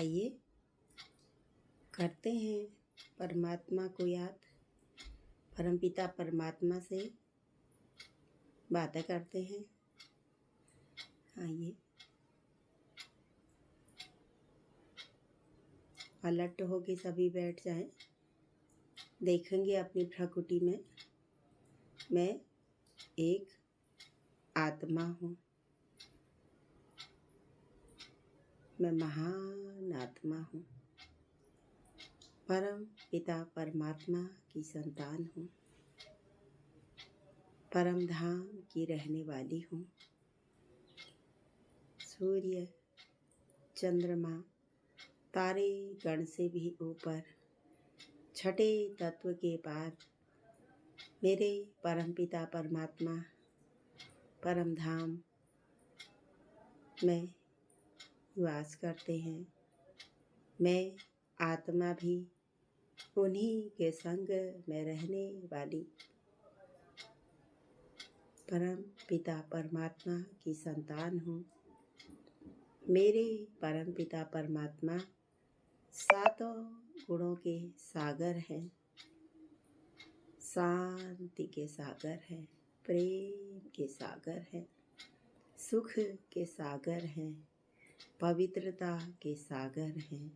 आइए करते हैं परमात्मा को याद। परमपिता परमात्मा से बातें करते हैं। आइए अलर्ट होके सभी बैठ जाएं। देखेंगे अपनी प्रकृति में मैं एक आत्मा हूँ। मैं महान आत्मा हूँ। परम पिता परमात्मा की संतान हूँ। परम धाम की रहने वाली हूँ। सूर्य, चंद्रमा, तारे गण से भी ऊपर, छठे तत्व के पार मेरे परम पिता परमात्मा परम धाम में वास करते हैं। मैं आत्मा भी उन्हीं के संग में रहने वाली परम पिता परमात्मा की संतान हूँ। मेरे परम पिता परमात्मा सातों गुणों के सागर हैं। शांति के सागर हैं, प्रेम के सागर हैं, सुख के सागर हैं, पवित्रता के सागर हैं,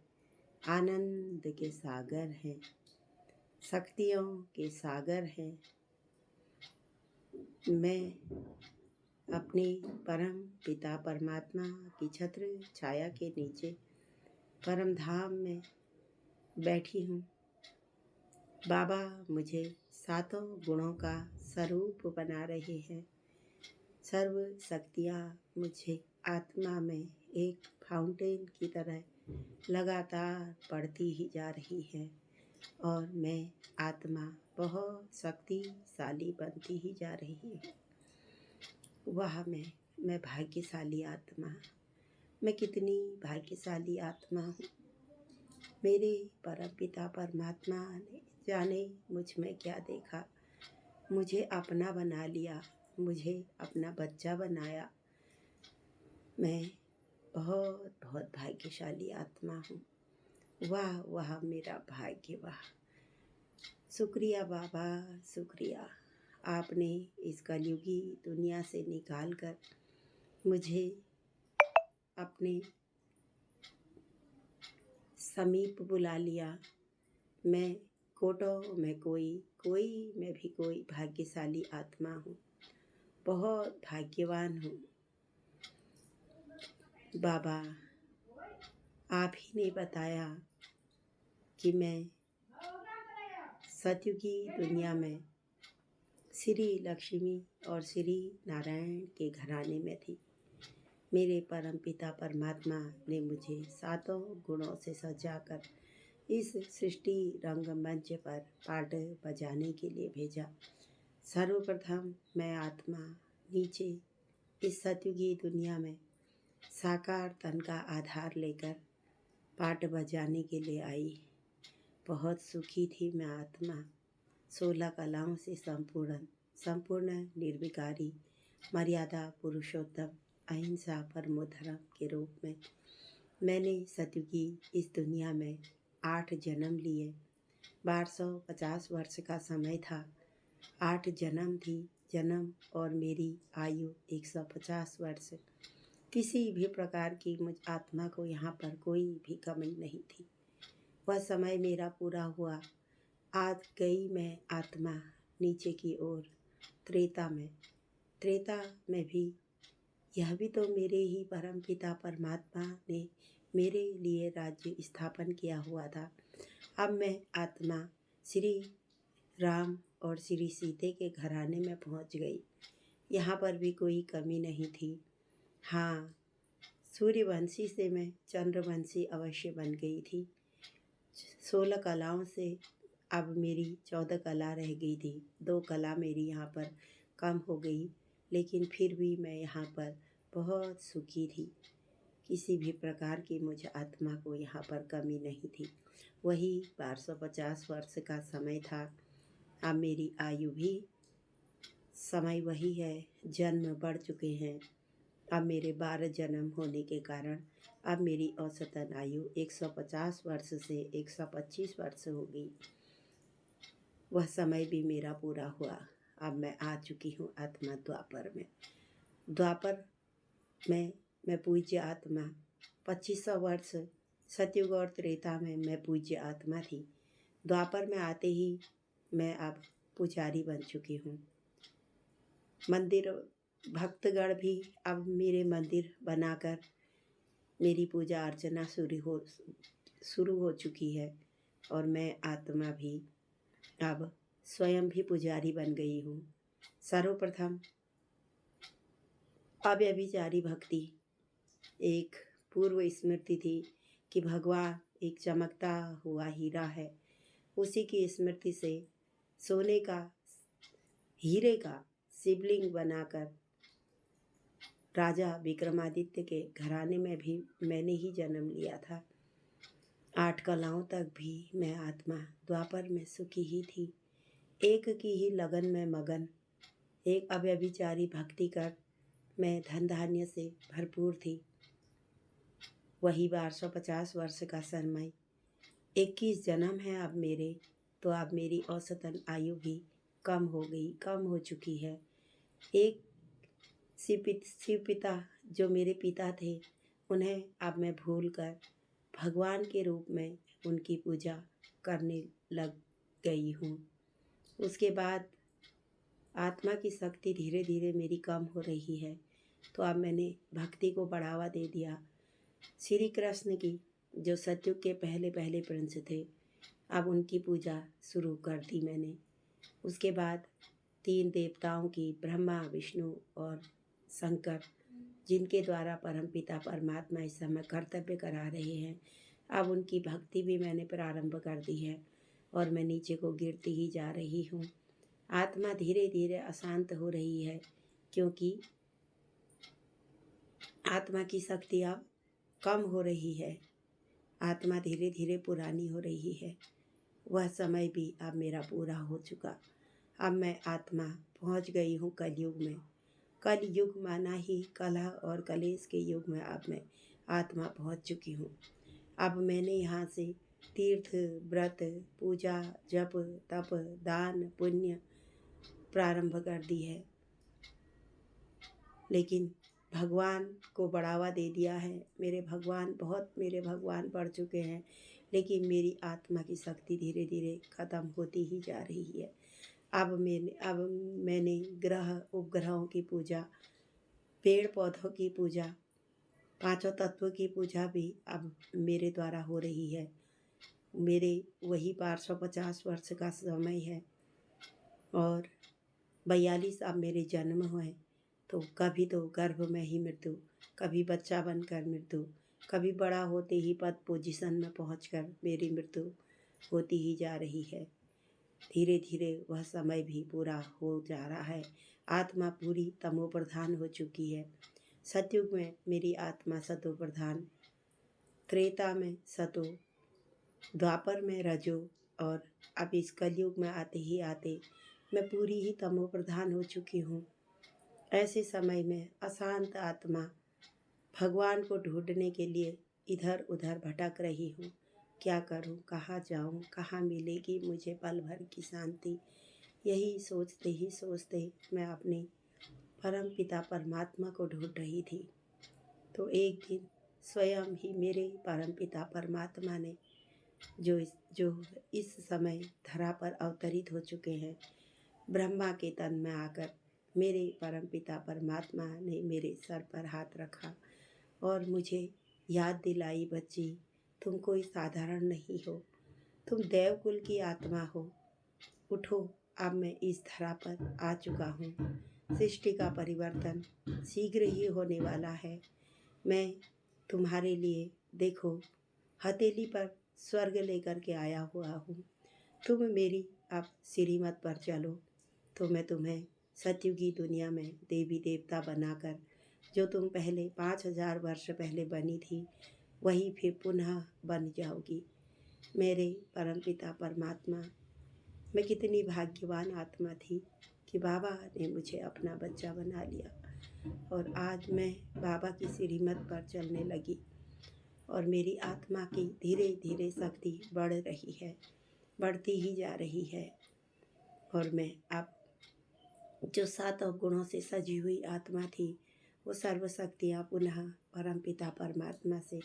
आनंद के सागर हैं, शक्तियों के सागर हैं। मैं अपने परम पिता परमात्मा की छत्र छाया के नीचे परम धाम में बैठी हूँ। बाबा मुझे सातों गुणों का स्वरूप बना रहे हैं। सर्व शक्तियाँ मुझे आत्मा में एक फाउंटेन की तरह लगातार बढ़ती ही जा रही है और मैं आत्मा बहुत शक्तिशाली बनती ही जा रही है। वह मैं भाग्यशाली आत्मा। मैं कितनी भाग्यशाली आत्मा हूँ। मेरे परमपिता परमात्मा ने जाने मुझ में क्या देखा। मुझे अपना बना लिया, मुझे अपना बच्चा बनाया। मैं बहुत बहुत भाग्यशाली आत्मा हूँ। वाह वाह मेरा भाग्य वाह। शुक्रिया बाबा, शुक्रिया। आपने इस कलयुगी दुनिया से निकाल कर मुझे अपने समीप बुला लिया। मैं कोटों में कोई में भी कोई भाग्यशाली आत्मा हूँ। बहुत भाग्यवान हूँ। बाबा आप ही ने बताया कि मैं सतयुगी दुनिया में श्री लक्ष्मी और श्री नारायण के घराने में थी। मेरे परम पिता परमात्मा ने मुझे सातों गुणों से सजाकर इस सृष्टि रंगमंच पर पाट बजाने के लिए भेजा। सर्वप्रथम मैं आत्मा नीचे इस सतयुगी दुनिया में साकार तन का आधार लेकर पाट बजाने के लिए आई। बहुत सुखी थी मैं आत्मा। 16 कलाओं से संपूर्ण निर्विकारी मर्यादा पुरुषोत्तम अहिंसा परमो धर्म के रूप में मैंने सतयुगी इस दुनिया में 8 जन्म लिए। 1250 वर्ष का समय था। 8 जन्म थी जन्म और मेरी आयु 150 वर्ष। किसी भी प्रकार की मुझ आत्मा को यहाँ पर कोई भी कमी नहीं थी। वह समय मेरा पूरा हुआ। आज गई मैं आत्मा नीचे की ओर त्रेता में भी यह भी तो मेरे ही परम पिता परमात्मा ने मेरे लिए राज्य स्थापन किया हुआ था। अब मैं आत्मा श्री राम और श्री सीते के घराने में पहुंच गई। यहाँ पर भी कोई कमी नहीं थी। हाँ, सूर्यवंशी से मैं चंद्रवंशी अवश्य बन गई थी। 16 कलाओं से अब मेरी 14 कला रह गई थी। 2 कला मेरी यहाँ पर कम हो गई, लेकिन फिर भी मैं यहाँ पर बहुत सुखी थी। किसी भी प्रकार की मुझे आत्मा को यहाँ पर कमी नहीं थी। वही 1250 वर्ष का समय था। अब मेरी आयु भी समय वही है। जन्म बढ़ चुके हैं अब मेरे 12 जन्म होने के कारण अब मेरी औसतन आयु 150 वर्ष से 125 वर्ष हो गई। वह समय भी मेरा पूरा हुआ। अब मैं आ चुकी हूँ आत्मा द्वापर में। द्वापर में मैं पूज्य आत्मा 2500 वर्ष सतयुग और त्रेता में मैं पूज्य आत्मा थी। द्वापर में आते ही मैं अब पुजारी बन चुकी हूँ। मंदिर भक्तगण भी अब मेरे मंदिर बनाकर मेरी पूजा अर्चना शुरू हो चुकी है और मैं आत्मा भी अब स्वयं भी पुजारी बन गई हूँ। सर्वप्रथम अव्यभिचारी भक्ति एक पूर्व स्मृति थी कि भगवान एक चमकता हुआ हीरा है। उसी की स्मृति से सोने का हीरे का शिवलिंग बनाकर राजा विक्रमादित्य के घराने में भी मैंने ही जन्म लिया था। 8 कलाओं तक भी मैं आत्मा द्वापर में सुखी ही थी। एक की ही लगन में मगन, एक अव्यभिचारी भक्ति कर मैं धन धान्य से भरपूर थी। वही 1250 वर्ष का समय 21 जन्म है अब मेरे, तो अब मेरी औसतन आयु भी कम हो गई, कम हो चुकी है। एक शिव पिता जो मेरे पिता थे, उन्हें अब मैं भूलकर भगवान के रूप में उनकी पूजा करने लग गई हूँ। उसके बाद आत्मा की शक्ति धीरे धीरे मेरी कम हो रही है, तो अब मैंने भक्ति को बढ़ावा दे दिया। श्री कृष्ण की जो सतयुग के पहले पहले प्रिंस थे, अब उनकी पूजा शुरू कर दी मैंने। उसके बाद 3 देवताओं की, ब्रह्मा विष्णु और शंकर, जिनके द्वारा परमपिता परमात्मा इस समय कर्तव्य करा रहे हैं, अब उनकी भक्ति भी मैंने प्रारंभ कर दी है और मैं नीचे को गिरती ही जा रही हूँ। आत्मा धीरे धीरे अशांत हो रही है, क्योंकि आत्मा की शक्ति अब कम हो रही है। आत्मा धीरे धीरे पुरानी हो रही है। वह समय भी अब मेरा पूरा हो चुका। अब मैं आत्मा पहुंच गई हूँ कलयुग में। कलयुग माना ही कलह और कलेश के युग में अब मैं आत्मा पहुंच चुकी हूँ। अब मैंने यहाँ से तीर्थ, व्रत, पूजा, जप, तप, दान, पुण्य प्रारंभ कर दी है, लेकिन भगवान को बढ़ावा दे दिया है। मेरे भगवान बढ़ चुके हैं, लेकिन मेरी आत्मा की शक्ति धीरे धीरे ख़त्म होती ही जा रही है। अब मैंने ग्रह उपग्रहों की पूजा, पेड़ पौधों की पूजा, 5 तत्वों की पूजा भी अब मेरे द्वारा हो रही है। मेरे वही 550 वर्ष का समय है और 42 अब मेरे जन्म हुए। तो कभी तो गर्भ में ही मृत्यु, कभी बच्चा बनकर मृत्यु, कभी बड़ा होते ही पद पोजीशन में पहुंचकर मेरी मृत्यु होती ही जा रही है। धीरे धीरे वह समय भी पूरा हो जा रहा है। आत्मा पूरी तमो प्रधान हो चुकी है। सतयुग में मेरी आत्मा सतो प्रधान, त्रेता में सतो, द्वापर में रजो और अब इस कलयुग में आते ही आते मैं पूरी ही तमो प्रधान हो चुकी हूँ। ऐसे समय में अशांत आत्मा भगवान को ढूंढने के लिए इधर उधर भटक रही हूँ। क्या करूँ, कहाँ जाऊँ, कहाँ मिलेगी मुझे पल भर की शांति। यही सोचते ही सोचते मैं अपने परम पिता परमात्मा को ढूंढ रही थी। तो एक दिन स्वयं ही मेरे परम पिता परमात्मा ने जो इस समय धरा पर अवतरित हो चुके हैं, ब्रह्मा के तन में आकर मेरे परमपिता परमात्मा ने मेरे सर पर हाथ रखा और मुझे याद दिलाई, बच्ची तुम कोई साधारण नहीं हो, तुम देवकुल की आत्मा हो। उठो, अब मैं इस धरा पर आ चुका हूँ। सृष्टि का परिवर्तन शीघ्र ही होने वाला है। मैं तुम्हारे लिए देखो हथेली पर स्वर्ग लेकर के आया हुआ हूँ। तुम मेरी अब श्रीमत पर चलो तो मैं तुम्हें सतयुगी दुनिया में देवी देवता बनाकर, जो तुम पहले 5000 वर्ष पहले बनी थी, वही फिर पुनः बन जाओगी। मेरे परमपिता परमात्मा, मैं कितनी भाग्यवान आत्मा थी कि बाबा ने मुझे अपना बच्चा बना लिया। और आज मैं बाबा की श्रीमत पर चलने लगी और मेरी आत्मा की धीरे धीरे शक्ति बढ़ रही है, बढ़ती ही जा रही है। और मैं अब जो 7 गुणों से सजी हुई आत्मा थी, वो सर्वशक्तियाँ पुनः परमपिता परमात्मा से,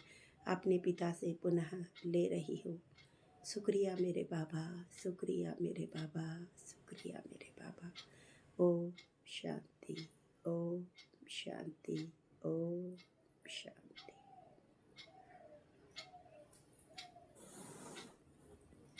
अपने पिता से पुनः ले रही हूँ। शुक्रिया मेरे बाबा, शुक्रिया मेरे बाबा, शुक्रिया मेरे बाबा। ओम शांति, ओम शांति, ओम शांति।